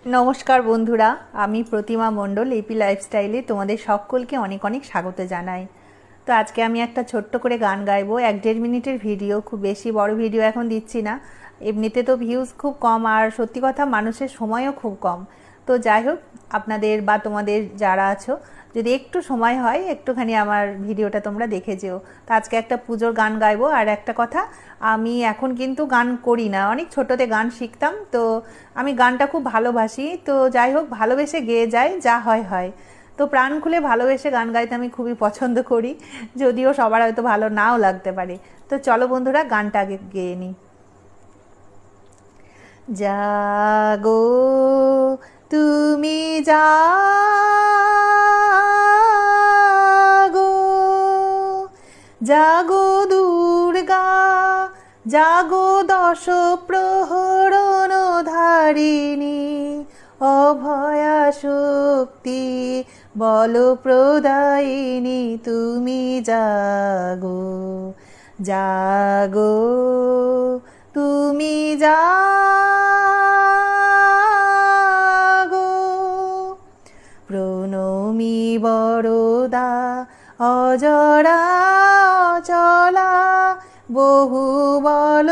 নমস্কার বন্ধুরা, আমি প্রতিমা মণ্ডল এপি লাইফস্টাইলে তোমাদের সকলকে অনেক অনেক স্বাগত জানাই। তো আজকে আমি একটা ছোট্ট করে গান গাইবো, 1-1.5 মিনিটের ভিডিও, খুব বেশি বড় ভিডিও এখন দিচ্ছি না। এমনিতে তো ভিউজ খুব কম, আর সত্যি কথা মানুষের সময়ও খুব কম। তো যাই হোক, আপনাদের বা তোমাদের যারা আছো, যদি একটু সময় হয় একটুখানি আমার ভিডিওটা তোমরা দেখে যেও। তো আজকে একটা পুজোর গান গাইবো। আর একটা কথা, আমি এখন কিন্তু গান করি না, অনেক ছোটোতে গান শিখতাম। তো আমি গানটা খুব ভালোবাসি, তো যাই হোক ভালোবেসে গেয়ে যাই, যা হয় হয়। তো প্রাণ খুলে ভালোবেসে গান গাইতে আমি খুবই পছন্দ করি, যদিও সবার হয়তো ভালো নাও লাগতে পারে। তো চলো বন্ধুরা, গানটা আগে গেয়ে নিই। জাগো তুমি জাগো, জাগো দুর্গা, জাগো দশ প্রহরণ ধারিণী, অভয়া শক্তি বল প্রদায়িনী, তুমি জাগো, জাগো তুমি জাগো। প্রণমী বরদা অজরা অচলা, বহু বল